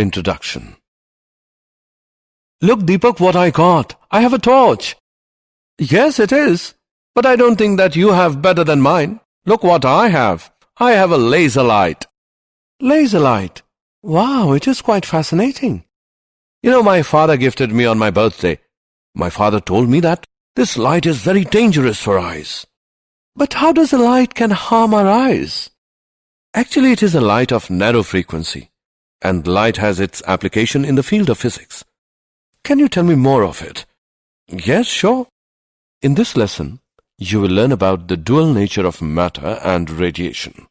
Introduction. Look, Deepak, what I got. I have a torch. Yes, it is. But I don't think that you have better than mine. Look what I have. I have a laser light. Laser light? Wow, it is quite fascinating. You know, my father gifted me on my birthday. My father told me that this light is very dangerous for eyes. But how does a light can harm our eyes? Actually, it is a light of narrow frequency, and light has its application in the field of physics. Can you tell me more of it? Yes, sure. In this lesson, you will learn about the dual nature of matter and radiation.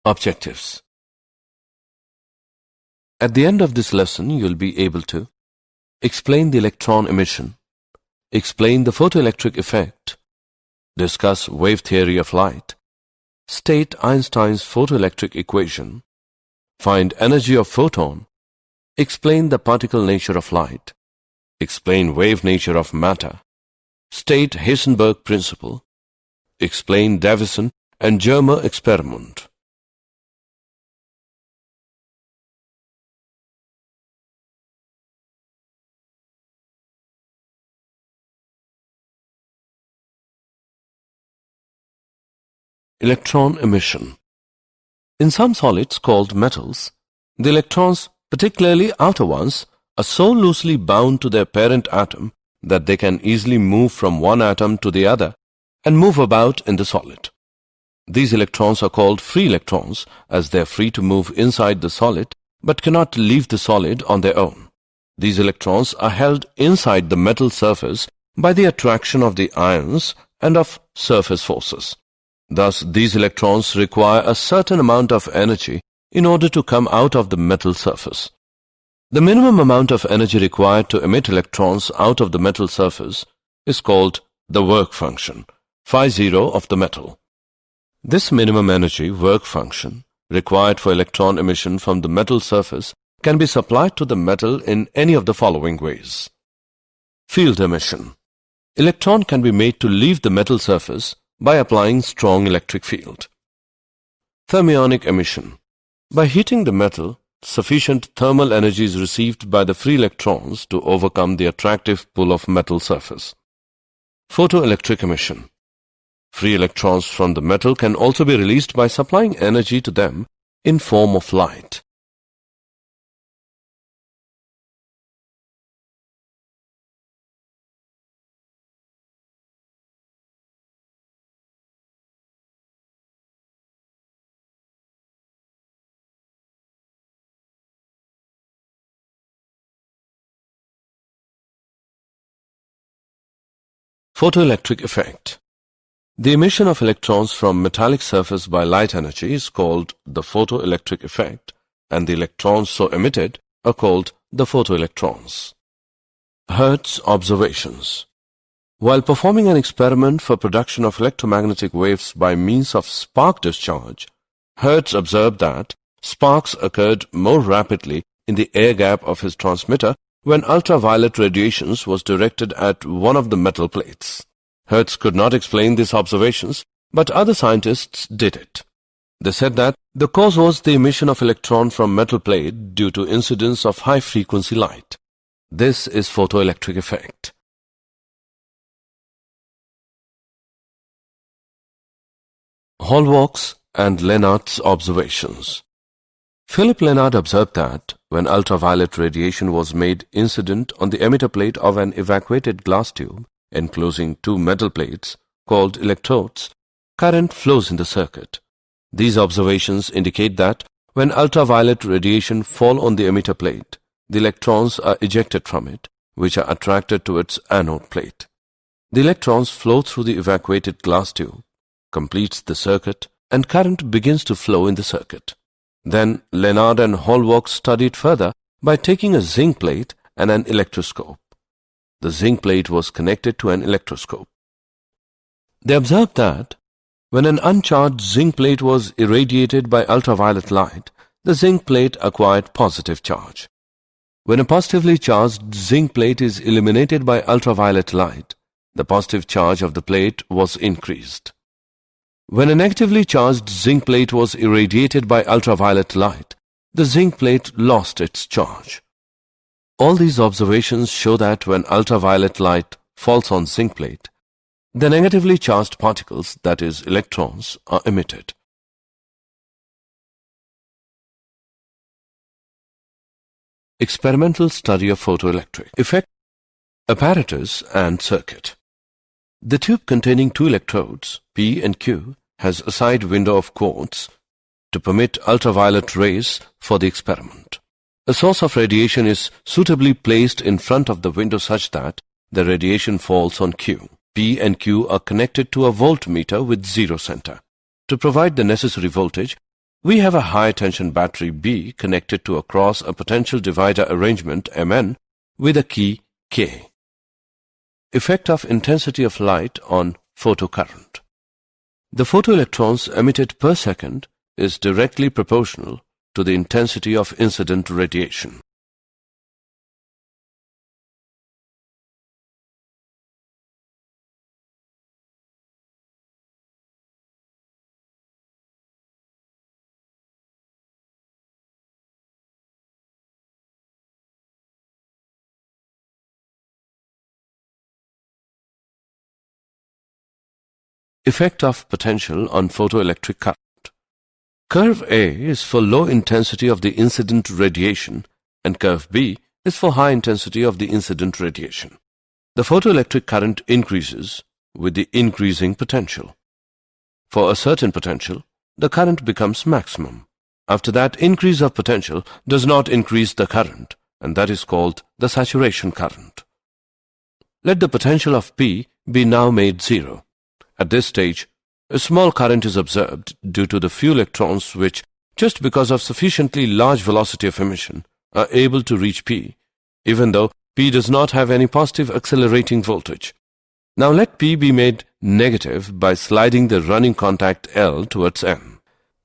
Objectives. At the end of this lesson, you will be able to explain the electron emission, explain the photoelectric effect, discuss wave theory of light, state Einstein's photoelectric equation, find energy of photon, explain the particle nature of light, explain wave nature of matter, state Heisenberg principle, explain Davisson and Germer experiment. Electron emission. In some solids called metals, the electrons, particularly outer ones, are so loosely bound to their parent atom that they can easily move from one atom to the other and move about in the solid. These electrons are called free electrons as they are free to move inside the solid but cannot leave the solid on their own. These electrons are held inside the metal surface by the attraction of the ions and of surface forces. Thus, these electrons require a certain amount of energy in order to come out of the metal surface. The minimum amount of energy required to emit electrons out of the metal surface is called the work function, phi0 of the metal. This minimum energy work function required for electron emission from the metal surface can be supplied to the metal in any of the following ways. Field emission. Electron can be made to leave the metal surface by applying strong electric field. Thermionic emission. By heating the metal, sufficient thermal energy is received by the free electrons to overcome the attractive pull of metal surface. Photoelectric emission. Free electrons from the metal can also be released by supplying energy to them in form of light. Photoelectric effect. The emission of electrons from metallic surface by light energy is called the photoelectric effect, and the electrons so emitted are called the photoelectrons. Hertz observations. While performing an experiment for production of electromagnetic waves by means of spark discharge, Hertz observed that sparks occurred more rapidly in the air gap of his transmitter when ultraviolet radiations was directed at one of the metal plates. Hertz could not explain these observations, but other scientists did it. They said that the cause was the emission of electron from metal plate due to incidence of high-frequency light. This is photoelectric effect. Hallwach's and Lenard's observations. Philip Lenard observed that when ultraviolet radiation was made incident on the emitter plate of an evacuated glass tube enclosing two metal plates called electrodes, current flows in the circuit. These observations indicate that when ultraviolet radiation fall on the emitter plate, the electrons are ejected from it, which are attracted to its anode plate. The electrons flow through the evacuated glass tube, completes the circuit, and current begins to flow in the circuit. Then Lenard and Hallwach studied further by taking a zinc plate and an electroscope. The zinc plate was connected to an electroscope. They observed that when an uncharged zinc plate was irradiated by ultraviolet light, the zinc plate acquired positive charge. When a positively charged zinc plate is illuminated by ultraviolet light, the positive charge of the plate was increased. When a negatively charged zinc plate was irradiated by ultraviolet light, the zinc plate lost its charge. All these observations show that when ultraviolet light falls on zinc plate, the negatively charged particles, that is, electrons, are emitted. Experimental study of photoelectric effect, apparatus and circuit. The tube containing two electrodes, P and Q, has a side window of quartz to permit ultraviolet rays for the experiment. A source of radiation is suitably placed in front of the window such that the radiation falls on Q. P and Q are connected to a voltmeter with zero center. To provide the necessary voltage, we have a high-tension battery B connected to across a potential divider arrangement Mn with a key K. Effect of intensity of light on photocurrent. The photoelectrons emitted per second is directly proportional to the intensity of incident radiation. Effect of potential on photoelectric current. Curve A is for low intensity of the incident radiation and curve B is for high intensity of the incident radiation. The photoelectric current increases with the increasing potential. For a certain potential, the current becomes maximum. After that, increase of potential does not increase the current, and that is called the saturation current. Let the potential of P be now made zero. At this stage, a small current is observed due to the few electrons which, just because of sufficiently large velocity of emission, are able to reach P, even though P does not have any positive accelerating voltage. Now let P be made negative by sliding the running contact L towards N.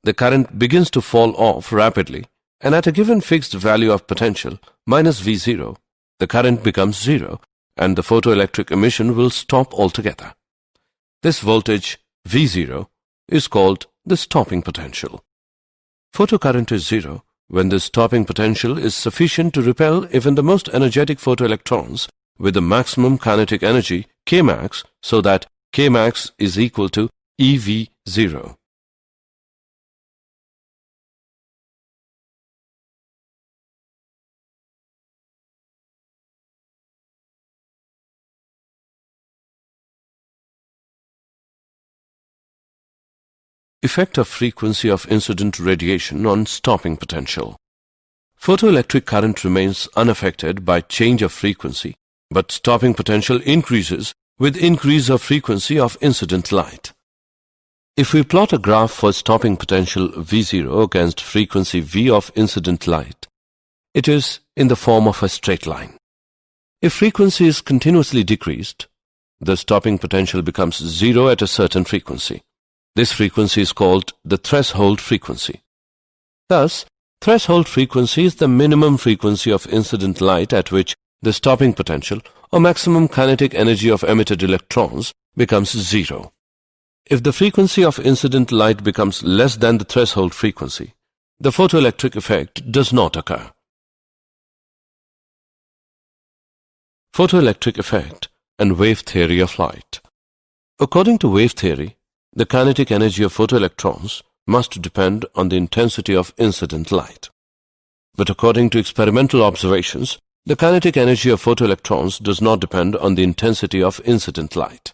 The current begins to fall off rapidly, and at a given fixed value of potential, minus V0, the current becomes zero, and the photoelectric emission will stop altogether. This voltage, V0, is called the stopping potential. Photocurrent is zero when the stopping potential is sufficient to repel even the most energetic photoelectrons with the maximum kinetic energy, Kmax, so that Kmax is equal to EV0. Effect of frequency of incident radiation on stopping potential. Photoelectric current remains unaffected by change of frequency, but stopping potential increases with increase of frequency of incident light. If we plot a graph for stopping potential V0 against frequency V of incident light, it is in the form of a straight line. If frequency is continuously decreased, the stopping potential becomes zero at a certain frequency. This frequency is called the threshold frequency. Thus, threshold frequency is the minimum frequency of incident light at which the stopping potential or maximum kinetic energy of emitted electrons becomes zero. If the frequency of incident light becomes less than the threshold frequency, the photoelectric effect does not occur. Photoelectric effect and wave theory of light. According to wave theory, the kinetic energy of photoelectrons must depend on the intensity of incident light. But according to experimental observations, the kinetic energy of photoelectrons does not depend on the intensity of incident light.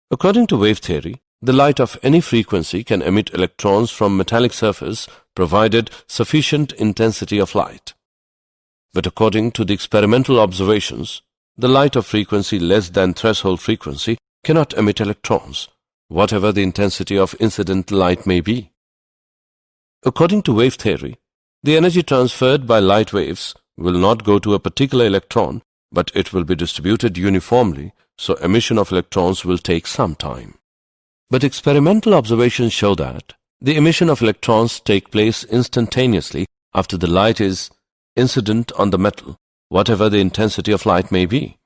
According to wave theory, the light of any frequency can emit electrons from metallic surface provided sufficient intensity of light. But according to the experimental observations, the light of frequency less than threshold frequency cannot emit electrons, whatever the intensity of incident light may be. According to wave theory, the energy transferred by light waves will not go to a particular electron, but it will be distributed uniformly, so emission of electrons will take some time. But experimental observations show that The emission of electrons take place instantaneously after the light is incident on the metal, whatever the intensity of light may be.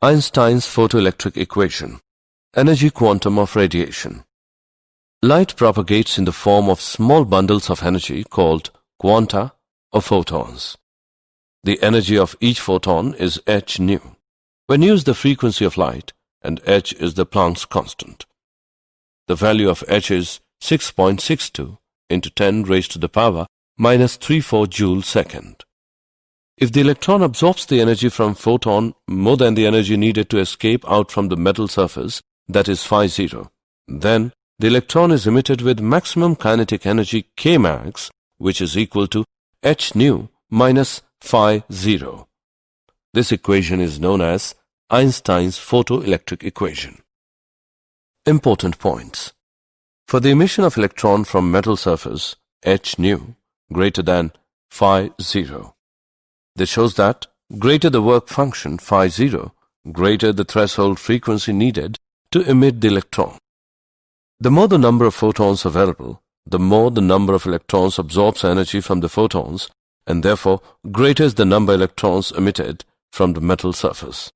Einstein's photoelectric equation. Energy quantum of radiation. Light propagates in the form of small bundles of energy called quanta or photons. The energy of each photon is h nu. When u is the frequency of light and h is the Planck's constant. The value of h is 6.62 into 10 raised to the power minus 34 joule second. If the electron absorbs the energy from photon more than the energy needed to escape out from the metal surface, that is phi 0, then the electron is emitted with maximum kinetic energy Kmax, which is equal to h nu minus phi 0. This equation is known as Einstein's photoelectric equation. Important points. For the emission of electron from metal surface, h nu greater than phi 0. This shows that greater the work function phi 0, greater the threshold frequency needed to emit the electron. The more the number of photons available, the more the number of electrons absorbs energy from the photons, and therefore greater is the number of electrons emitted from the metal surface.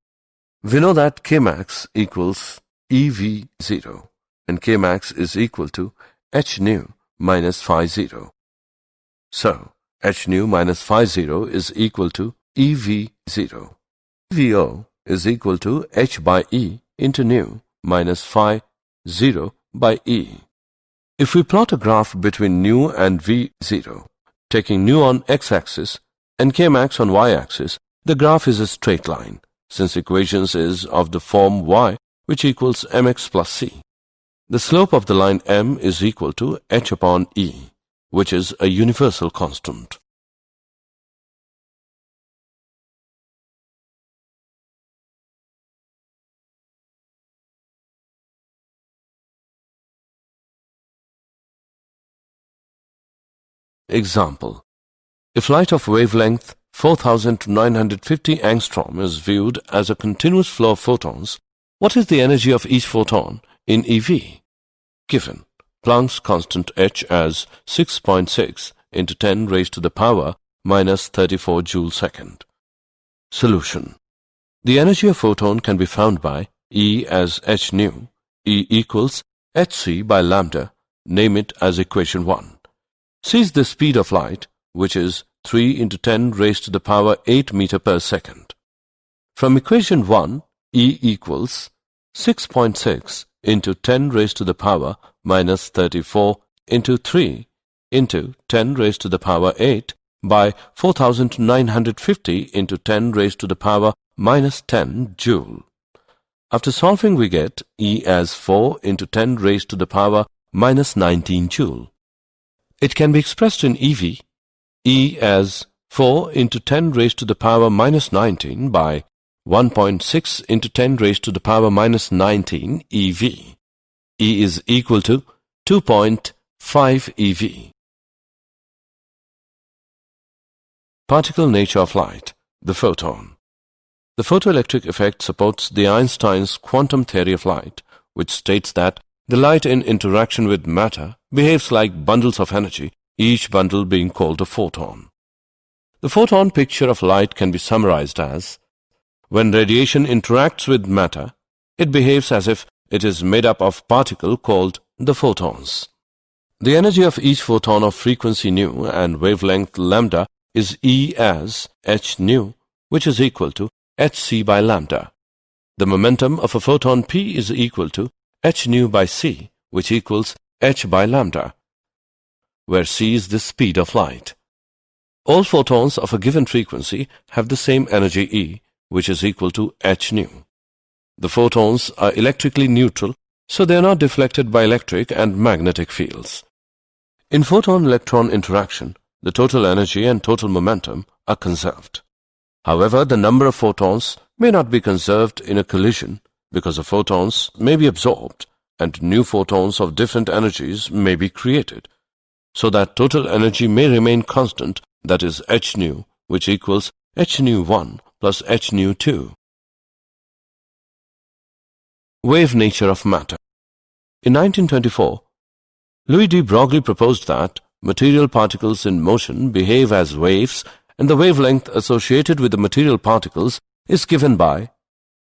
We know that Kmax equals EV0, and Kmax is equal to h nu minus phi 0. So, h nu minus phi 0 is equal to EV0. EVO is equal to h by E into nu minus phi 0 by E. If we plot a graph between nu and V0, taking nu on x-axis and Kmax on y-axis, the graph is a straight line, since equations is of the form y, which equals mx plus c. The slope of the line m is equal to h upon E, which is a universal constant. Example. If light of wavelength 4000 to 950 angstrom is viewed as a continuous flow of photons, what is the energy of each photon in eV? Given Planck's constant h as 6.6 into 10 raised to the power minus 34 joule second. Solution. The energy of photon can be found by E as h nu, E equals hc by lambda, name it as equation 1. C is the speed of light, which is 3 into 10 raised to the power 8 meter per second. From equation 1, E equals 6.6 into 10 raised to the power minus 34 into 3 into 10 raised to the power 8 by 4950 into 10 raised to the power minus 10 joule. After solving, we get E as 4 into 10 raised to the power minus 19 joule. It can be expressed in eV, E as 4 into 10 raised to the power minus 19 by 1.6 into 10 raised to the power minus 19 eV. E is equal to 2.5 eV. Particle nature of light, the photon. The photoelectric effect supports the Einstein's quantum theory of light, which states that the light in interaction with matter behaves like bundles of energy, each bundle being called a photon. The photon picture of light can be summarized as, when radiation interacts with matter, it behaves as if it is made up of particles called the photons. The energy of each photon of frequency nu and wavelength lambda is E as h nu, which is equal to hc by lambda. The momentum of a photon p is equal to h nu by c, which equals h by lambda, where c is the speed of light. All photons of a given frequency have the same energy E, which is equal to h nu. The photons are electrically neutral, so they are not deflected by electric and magnetic fields. In photon-electron interaction, the total energy and total momentum are conserved. However, the number of photons may not be conserved in a collision because the photons may be absorbed and new photons of different energies may be created, so that total energy may remain constant, that is h nu, which equals h nu 1 plus h nu 2. Wave nature of matter. In 1924, Louis de Broglie proposed that material particles in motion behave as waves, and the wavelength associated with the material particles is given by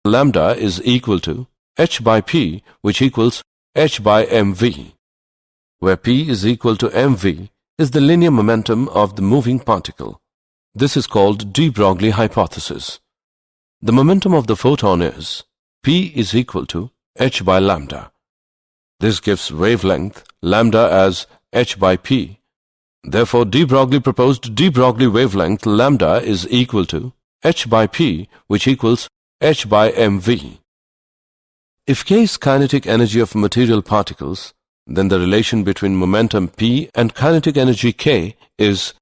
lambda is equal to h by p, which equals h by mv, where p is equal to mv is the linear momentum of the moving particle. This is called de Broglie hypothesis. The momentum of the photon is p is equal to h by lambda. This gives wavelength lambda as h by p. Therefore, de Broglie proposed de Broglie wavelength lambda is equal to h by p, which equals h by mv. If k is kinetic energy of material particles, then the relation between momentum p and kinetic energy k is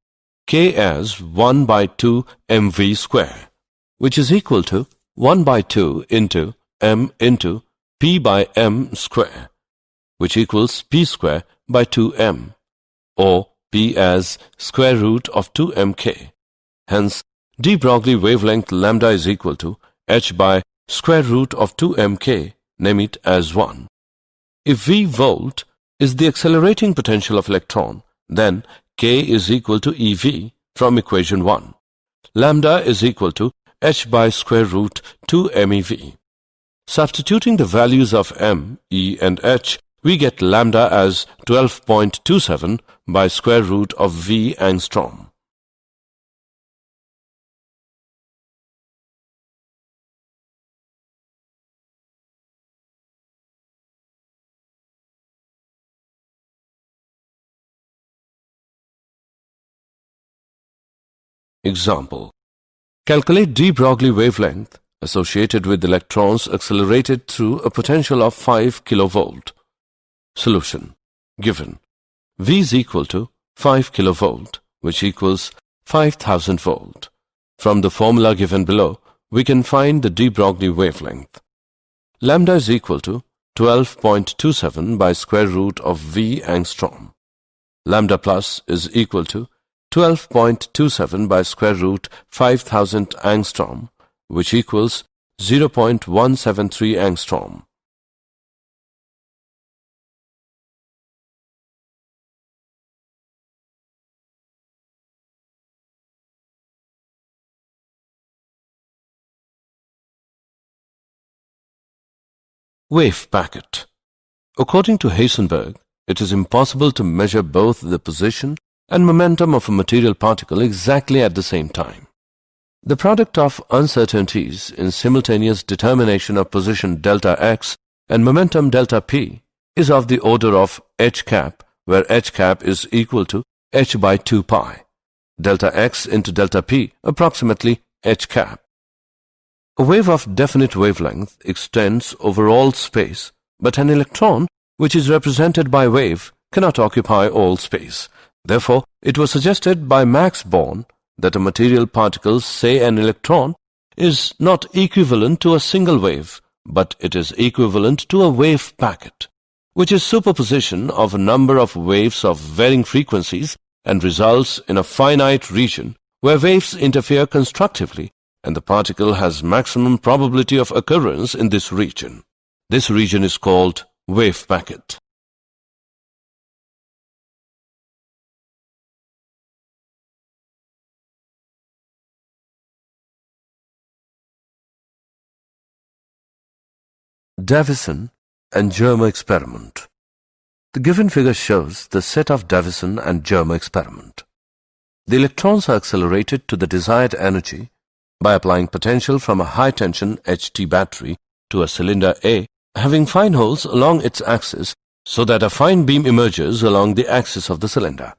k as 1 by 2 mv square, which is equal to 1 by 2 into m into p by m square, which equals p square by 2m, or p as square root of 2mk. Hence, de Broglie wavelength lambda is equal to h by square root of 2mk, name it as 1. If v volt is the accelerating potential of electron, then k is equal to ev from equation 1. Lambda is equal to h by square root 2mev. Substituting the values of m, e and h, we get lambda as 12.27 by square root of v angstrom. Example. Calculate de Broglie wavelength associated with electrons accelerated through a potential of 5 kilovolt. Solution. Given V is equal to 5 kilovolt, which equals 5000 volt. From the formula given below, we can find the de Broglie wavelength. Lambda is equal to 12.27 by square root of V angstrom. Lambda plus is equal to 12.27 by square root 5000 angstrom, which equals 0.173 angstrom. Wave packet. According to Heisenberg, it is impossible to measure both the position and momentum of a material particle exactly at the same time. The product of uncertainties in simultaneous determination of position delta x and momentum delta p is of the order of h cap, where h cap is equal to h by 2 pi. Delta x into delta p approximately h cap. A wave of definite wavelength extends over all space, but an electron, which is represented by wave, cannot occupy all space. Therefore, it was suggested by Max Born that a material particle, say an electron, is not equivalent to a single wave, but it is equivalent to a wave packet, which is superposition of a number of waves of varying frequencies and results in a finite region where waves interfere constructively, and the particle has maximum probability of occurrence in this region. This region is called wave packet. Davisson and Germer experiment. The given figure shows the set of Davisson and Germer experiment. The electrons are accelerated to the desired energy by applying potential from a high-tension HT battery to a cylinder A, having fine holes along its axis so that a fine beam emerges along the axis of the cylinder.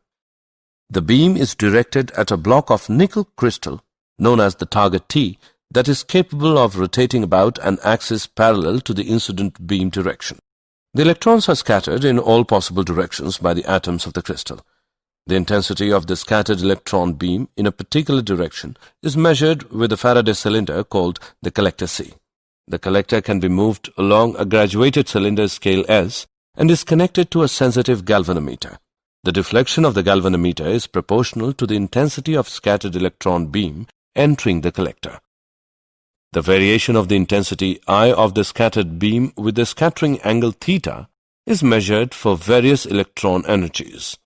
The beam is directed at a block of nickel crystal known as the target T that is capable of rotating about an axis parallel to the incident beam direction. The electrons are scattered in all possible directions by the atoms of the crystal. The intensity of the scattered electron beam in a particular direction is measured with a Faraday cylinder called the collector C. The collector can be moved along a graduated cylinder scale S and is connected to a sensitive galvanometer. The deflection of the galvanometer is proportional to the intensity of scattered electron beam entering the collector. The variation of the intensity I of the scattered beam with the scattering angle theta is measured for various electron energies.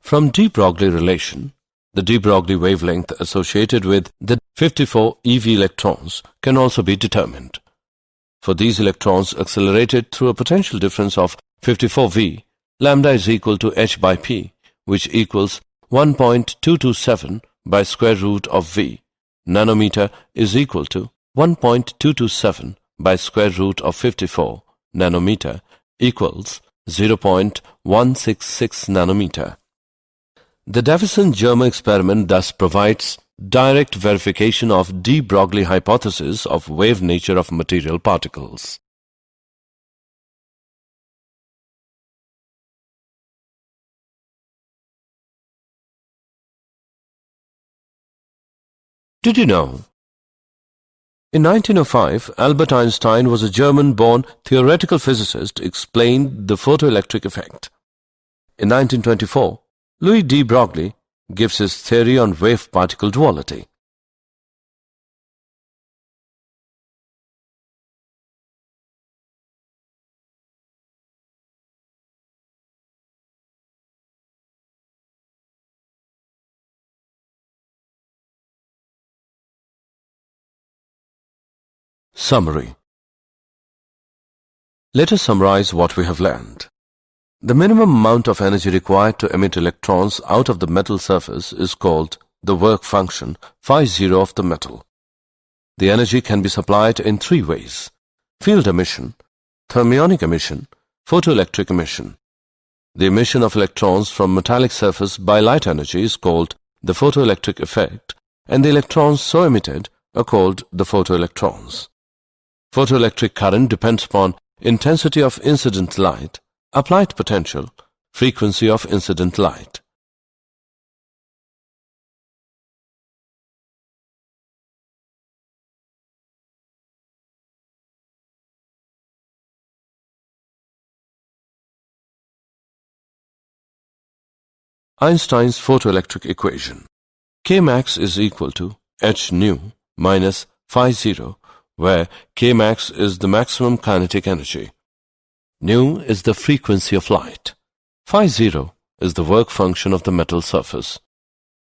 From de Broglie relation, the de Broglie wavelength associated with the 54 eV electrons can also be determined. For these electrons accelerated through a potential difference of 54V, lambda is equal to h by p, which equals 1.227 by square root of v. Nanometer is equal to 1.227 by square root of 54 nanometer equals 0.166 nanometer. The Davisson-Germer experiment thus provides direct verification of de Broglie hypothesis of wave nature of material particles. Did you know? In 1905, Albert Einstein was a German-born theoretical physicist who explained the photoelectric effect. In 1924, Louis de Broglie gives his theory on wave-particle duality. Summary. Let us summarize what we have learned. The minimum amount of energy required to emit electrons out of the metal surface is called the work function phi0 of the metal. The energy can be supplied in three ways: field emission, thermionic emission, photoelectric emission. The emission of electrons from metallic surface by light energy is called the photoelectric effect, and the electrons so emitted are called the photoelectrons. Photoelectric current depends upon intensity of incident light, applied potential, frequency of incident light. Einstein's photoelectric equation. Kmax is equal to h nu minus phi 0, where Kmax is the maximum kinetic energy. Nu is the frequency of light. Phi 0 is the work function of the metal surface.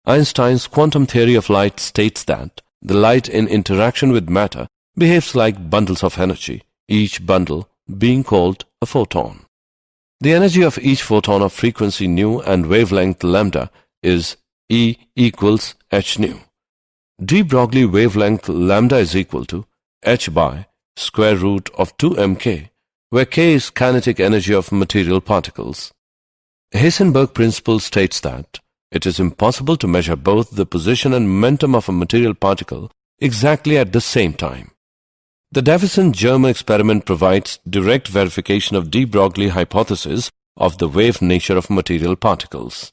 Einstein's quantum theory of light states that the light in interaction with matter behaves like bundles of energy, each bundle being called a photon. The energy of each photon of frequency nu and wavelength lambda is E equals h nu. De Broglie wavelength lambda is equal to h by square root of 2mk, where k is kinetic energy of material particles. Heisenberg principle states that it is impossible to measure both the position and momentum of a material particle exactly at the same time. The Davisson-Germer experiment provides direct verification of de Broglie hypothesis of the wave nature of material particles.